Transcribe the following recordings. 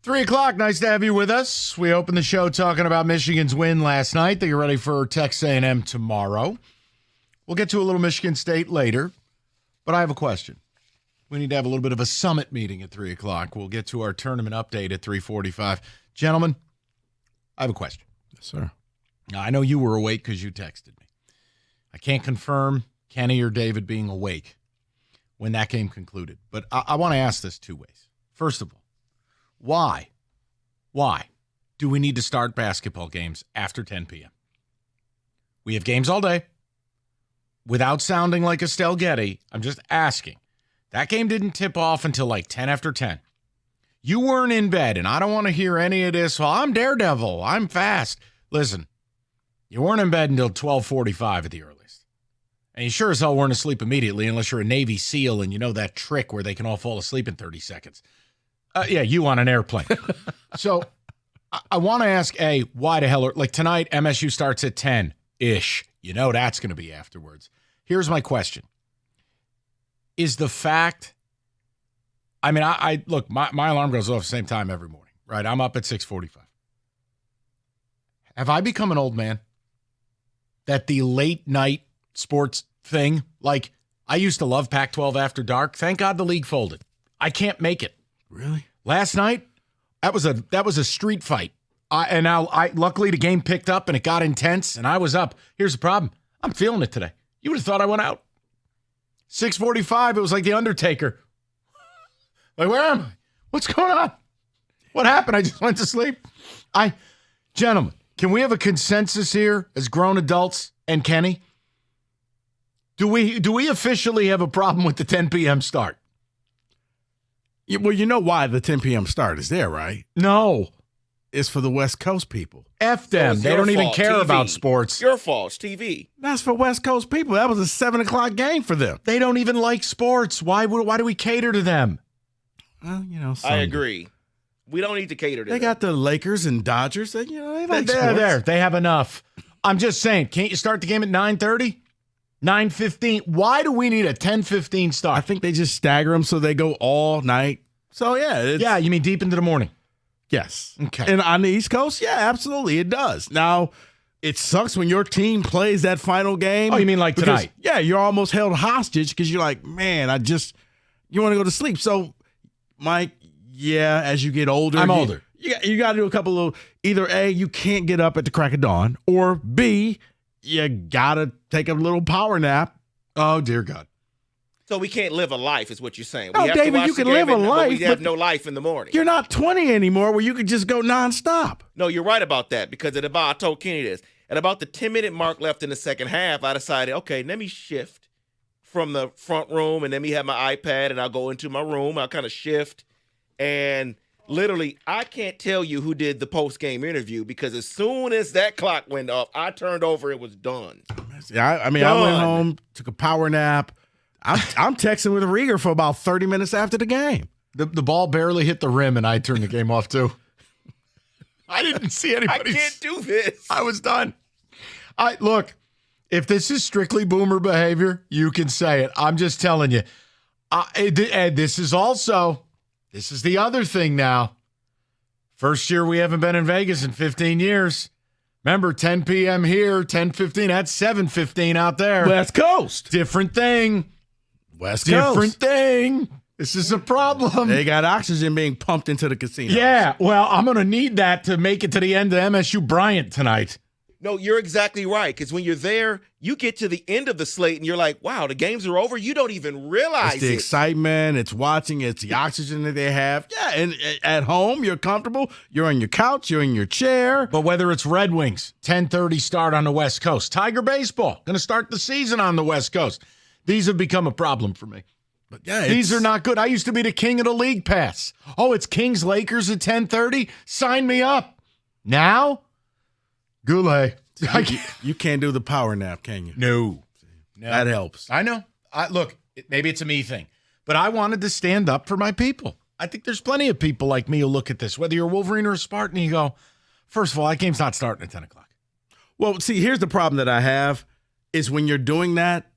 3 o'clock, nice to have you with us. We opened the show talking about Michigan's win last night. They get ready for Texas A&M tomorrow. We'll get to a little Michigan State later, but I have a question. We need to have a little bit of a summit meeting at 3 o'clock. We'll get to our tournament update at 3:45. Gentlemen, I have a question. Yes, sir. Now, I know you were awake because you texted me. I can't confirm Kenny or David being awake when that game concluded, but I want to ask this two ways. First of all, why do we need to start basketball games after 10 p.m.? We have games all day. Without sounding like Estelle Getty, I'm just asking. That game didn't tip off until like 10 after 10. You weren't in bed, and I don't want to hear any of this. Well, I'm Daredevil. I'm fast. Listen, you weren't in bed until 12:45 at the earliest. And you sure as hell weren't asleep immediately unless you're a Navy SEAL and you know that trick where they can all fall asleep in 30 seconds. Yeah, you on an airplane. So I want to ask, why the hell? Like tonight, MSU starts at 10-ish. You know that's going to be afterwards. Here's my question. Is the fact, I look, my alarm goes off at the same time every morning, right? I'm up at 6:45. Have I become an old man? That the late night sports thing, like I used to love Pac-12 After Dark. Thank God the league folded. I can't make it. Really? Last night, that was a street fight. Luckily the game picked up and it got intense and I was up. Here's the problem. I'm feeling it today. You would have thought I went out. 6:45, it was like The Undertaker. Like, where am I? What's going on? What happened? I just went to sleep. Gentlemen, can we have a consensus here as grown adults and Kenny? Do we officially have a problem with the 10 p.m. start? Well, you know why the 10 p.m. start is there, right? No. It's for the West Coast people. F them. So they don't even care TV. about sports. Your fault. It's TV. That's for West Coast people. That was a 7 o'clock game for them. They don't even like sports. Why do we cater to them? Well, I agree. We don't need to cater to They them. got the Lakers and Dodgers. They like They're sports. there. They have enough. I'm just saying, can't you start the game at 9:30? 9:15? Why do we need a 10:15 start? I think they just stagger them so they go all night. So, yeah. You mean deep into the morning? Yes. Okay. And on the East Coast, yeah, absolutely, it does. Now, it sucks when your team plays that final game. Oh, you mean like because, tonight? Yeah, you're almost held hostage because you're like, man, you want to go to sleep. So, Mike, yeah, as you get older. I'm older. You got to do a couple of, either A, you can't get up at the crack of dawn, or B, you got to take a little power nap. Oh, dear God. So we can't live a life, is what you're saying. No, We have David, to watch you the can game live a life, but we have but no life in the morning. You're not 20 anymore where you could just go nonstop. No, you're right about that because I told Kenny this. At about the 10-minute mark left in the second half, I decided, okay, let me shift from the front room and let me have my iPad and I'll go into my room. I'll kind of shift. And literally, I can't tell you who did the post-game interview because as soon as that clock went off, I turned over, it was done. Yeah, I went home, took a power nap. I'm texting with Rico for about 30 minutes after the game. The ball barely hit the rim, and I turned the game off, too. I didn't see anybody. I can't do this. I was done. Look, if this is strictly boomer behavior, you can say it. I'm just telling you. And this is the other thing now. First year we haven't been in Vegas in 15 years. Remember, 10 p.m. here, 10:15. That's 7:15 out there. West Coast. Different thing. West Coast. Different thing. This is a problem. They got oxygen being pumped into the casino. Yeah, well, I'm going to need that to make it to the end of MSU Bryant tonight. No, you're exactly right. Because when you're there, you get to the end of the slate and you're like, wow, the games are over. You don't even realize it's the excitement. It's watching. It's the oxygen that they have. Yeah, and at home, you're comfortable. You're on your couch. You're in your chair. But whether it's Red Wings, 10:30 start on the West Coast. Tiger Baseball, going to start the season on the West Coast. These have become a problem for me. But yeah, these are not good. I used to be the king of the league pass. Oh, it's Kings Lakers at 10:30? Sign me up. Now? Goulet. You can't do the power nap, can you? No. That helps. I know. Look, maybe it's a me thing, but I wanted to stand up for my people. I think there's plenty of people like me who look at this, whether you're a Wolverine or a Spartan, you go, first of all, that game's not starting at 10 o'clock. Well, see, here's the problem that I have is when you're doing that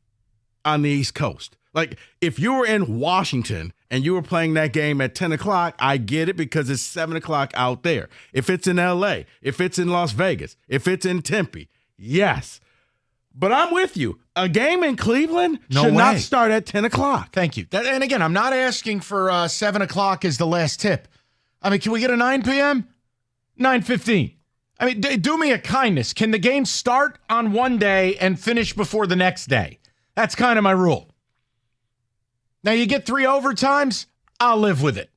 on the East Coast. Like, if you were in Washington and you were playing that game at 10 o'clock, I get it because it's 7 o'clock out there. If it's in L.A., if it's in Las Vegas, if it's in Tempe, yes. But I'm with you. A game in Cleveland should not start at 10 o'clock. Thank you. And again, I'm not asking for 7 o'clock as the last tip. I mean, can we get a 9 p.m.? 9:15. I mean, do me a kindness. Can the game start on one day and finish before the next day? That's kind of my rule. Now, you get 3 overtimes, I'll live with it.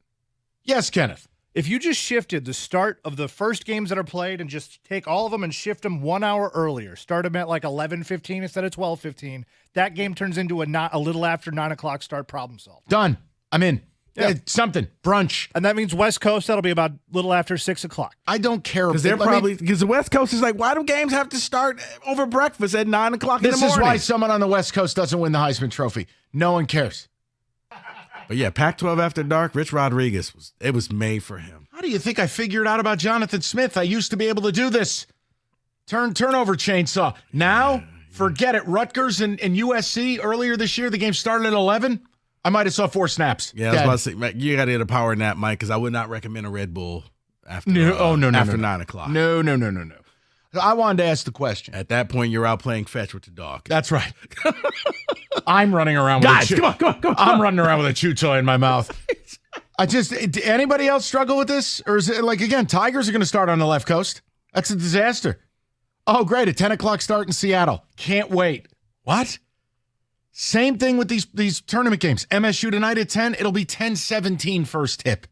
Yes, Kenneth. If you just shifted the start of the first games that are played and just take all of them and shift them 1 hour earlier, start them at like 11:15 instead of 12:15, that game turns into a little after 9 o'clock start, problem solved. Done. I'm in. Yeah. Something. Brunch. And that means West Coast, that'll be about a little after 6 o'clock. I don't care. Because the West Coast is like, why do games have to start over breakfast at 9 o'clock in the morning? This is why someone on the West Coast doesn't win the Heisman Trophy. No one cares. But yeah, Pac-12 After Dark, Rich Rodriguez, it was made for him. How do you think I figured out about Jonathan Smith? I used to be able to do this. Turnover chainsaw. Now, forget it. Rutgers and USC earlier this year, the game started at 11. I might have saw 4 snaps. Yeah, I was about to say, Mike, you got to get a power nap, Mike, because I would not recommend a Red Bull after, after 9 o'clock. No. I wanted to ask the question. At that point, you're out playing fetch with the dog. That's right. I'm running around with a chew. Come on. I'm running around with a chew toy in my mouth. Anybody else struggle with this? Or is it like, again, Tigers are going to start on the left coast. That's a disaster. Oh, great. A 10 o'clock start in Seattle. Can't wait. What? Same thing with these tournament games. MSU tonight at 10. It'll be 10-17 first tip.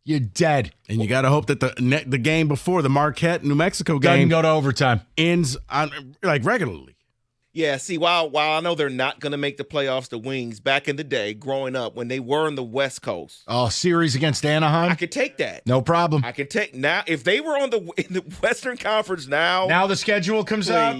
You're dead. And you got to hope that the game before, the Marquette, New Mexico Doesn't game, go to overtime. Ends on like regularly. Yeah, see, while I know they're not going to make the playoffs, the Wings, back in the day, growing up, when they were in the West Coast. Oh, series against Anaheim? I could take that. No problem. I can take now. If they were in the Western Conference now. Now the schedule comes out.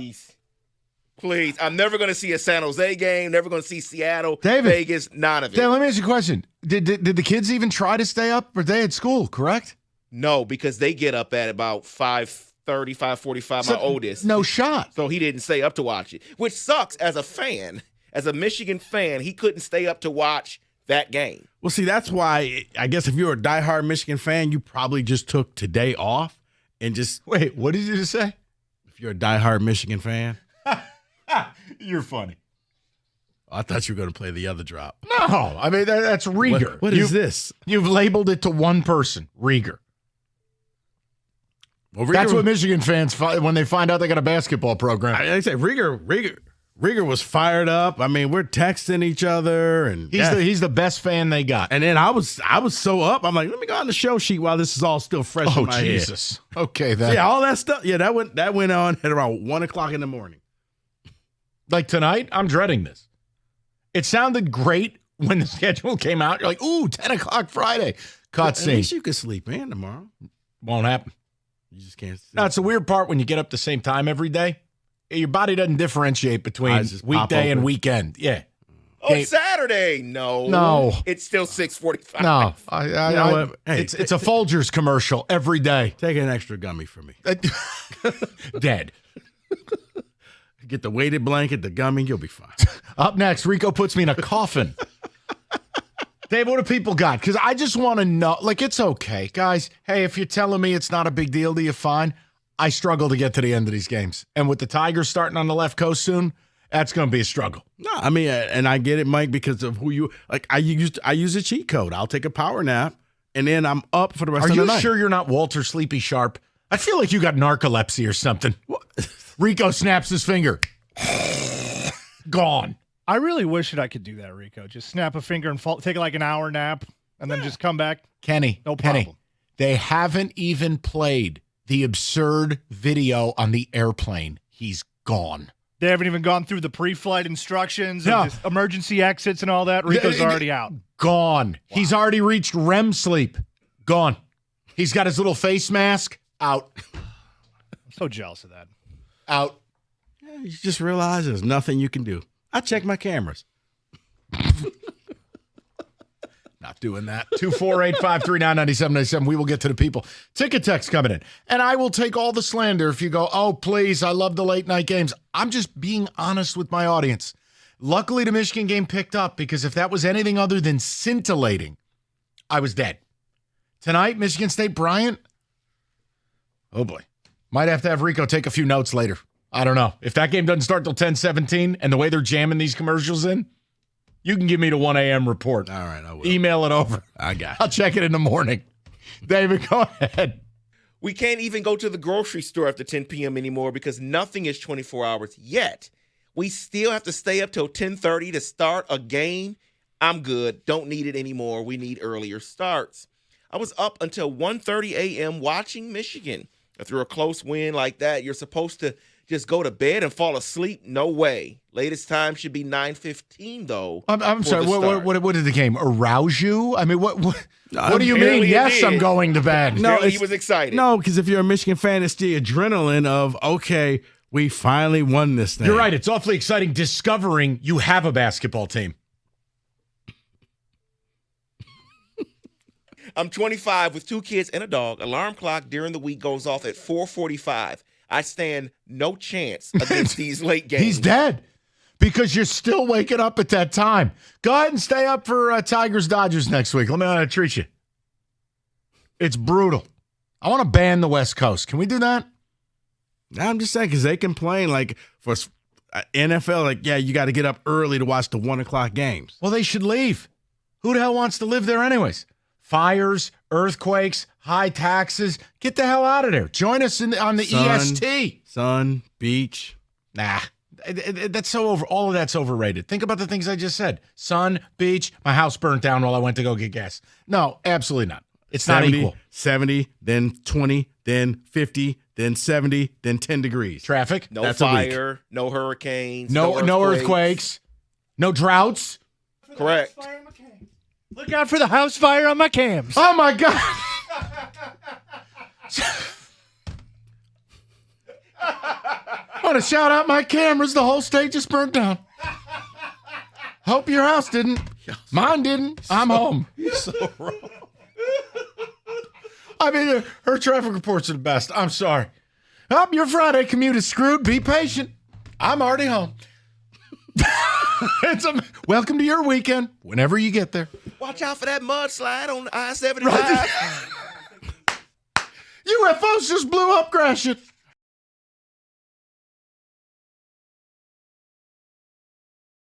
Please. I'm never going to see a San Jose game, never going to see Seattle, David, Vegas, none of it. David, let me ask you a question. Did the kids even try to stay up? Or they at school, correct? No, because they get up at about 5:30, 5:45, my oldest. No shot. So he didn't stay up to watch it, which sucks as a fan. As a Michigan fan, he couldn't stay up to watch that game. Well, see, that's why I guess if you're a diehard Michigan fan, you probably just took today off and just. Wait, what did you just say? If you're a diehard Michigan fan. You're funny. I thought you were going to play the other drop. No, I mean, that's Rieger. What is this? You've labeled it to one person, Rieger. Well, that's what Michigan fans when they find out they got a basketball program. I say Rieger was fired up. I mean, we're texting each other, and he's the best fan they got. And then I was so up. I'm like, let me go on the show sheet while this is all still fresh in my Jesus. head. Okay, yeah, all that stuff. Yeah, that went on at around 1 o'clock in the morning. Like tonight, I'm dreading this. It sounded great when the schedule came out. You're like, ooh, 10 o'clock Friday. Cutscene. At least you can sleep in tomorrow. Won't happen. You just can't sleep. No, it's the weird part when you get up the same time every day. Your body doesn't differentiate between weekday and weekend. Yeah. Oh, Saturday. No. It's still 6:45. No. It's a Folgers commercial every day. Take an extra gummy for me. Dead. Get the weighted blanket, the gummy, you'll be fine. Up next, Rico puts me in a coffin. Dave, what do people got? Because I just want to know. Like, it's okay, guys. Hey, if you're telling me it's not a big deal to you, fine. I struggle to get to the end of these games. And with the Tigers starting on the left coast soon, that's going to be a struggle. No, I mean, and I get it, Mike, because of who you like. I use a cheat code. I'll take a power nap, and then I'm up for the rest of the night. Are you sure you're not Walter Sleepy Sharp? I feel like you got narcolepsy or something. What? Rico snaps his finger. Gone. I really wish that I could do that, Rico. Just snap a finger and take like an hour nap and then just come back. Kenny, they haven't even played the absurd video on the airplane. He's gone. They haven't even gone through the pre-flight instructions and just emergency exits and all that. Rico's already out. Gone. Wow. He's already reached REM sleep. Gone. He's got his little face mask. Out. I'm so jealous of that. Out. Yeah, you just realize there's nothing you can do. I check my cameras. Not doing that. 248-539-9797. We will get to the people. Ticket text coming in. And I will take all the slander if you go, oh, please, I love the late night games. I'm just being honest with my audience. Luckily, the Michigan game picked up because if that was anything other than scintillating, I was dead. Tonight, Michigan State Bryant. Oh, boy. Might have to have Rico take a few notes later. I don't know. If that game doesn't start till 10:17 and the way they're jamming these commercials in, you can give me the 1 a.m. report. All right, I will. Email it over. I got it. I'll check it in the morning. David, go ahead. We can't even go to the grocery store after 10 p.m. anymore because nothing is 24 hours yet. We still have to stay up till 10:30 to start a game. I'm good. Don't need it anymore. We need earlier starts. I was up until 1:30 a.m. watching Michigan. After a close win like that, you're supposed to just go to bed and fall asleep? No way. Latest time should be 9:15, though. I'm sorry. What did the game arouse you? I mean, what do you mean? Apparently it Yes, did. I'm going to bed. No, Apparently he was excited. No, because if you're a Michigan fan, it's the adrenaline of, okay, we finally won this thing. You're right. It's awfully exciting discovering you have a basketball team. I'm 25 with 2 kids and a dog. Alarm clock during the week goes off at 4:45. I stand no chance against these late games. He's dead because you're still waking up at that time. Go ahead and stay up for Tigers-Dodgers next week. Let me know how to treat you. It's brutal. I want to ban the West Coast. Can we do that? I'm just saying, because they complain, like, for NFL, like, yeah, you got to get up early to watch the 1 o'clock games. Well, they should leave. Who the hell wants to live there anyways? Fires, earthquakes, high taxes. Get the hell out of there. Join us on the EST. Sun, beach. Nah, that's so over. All of that's overrated. Think about the things I just said. Sun, beach, my house burnt down while I went to go get gas. No, absolutely not. It's 70, not equal. 70, then 20, then 50, then 70, then 10 degrees. Traffic. No That's a week. fire, no hurricanes, No earthquakes, no droughts. Correct. Look out for the house fire on my cams. Oh my God. I want to shout out my cameras. The whole state just burnt down. Hope your house didn't. Mine didn't. I'm home. You're so wrong. I mean, her traffic reports are the best. I'm sorry. Your Friday commute is screwed. Be patient. I'm already home. Welcome to your weekend, whenever you get there. Watch out for that mudslide on I-75. UFOs just blew up Gratiot.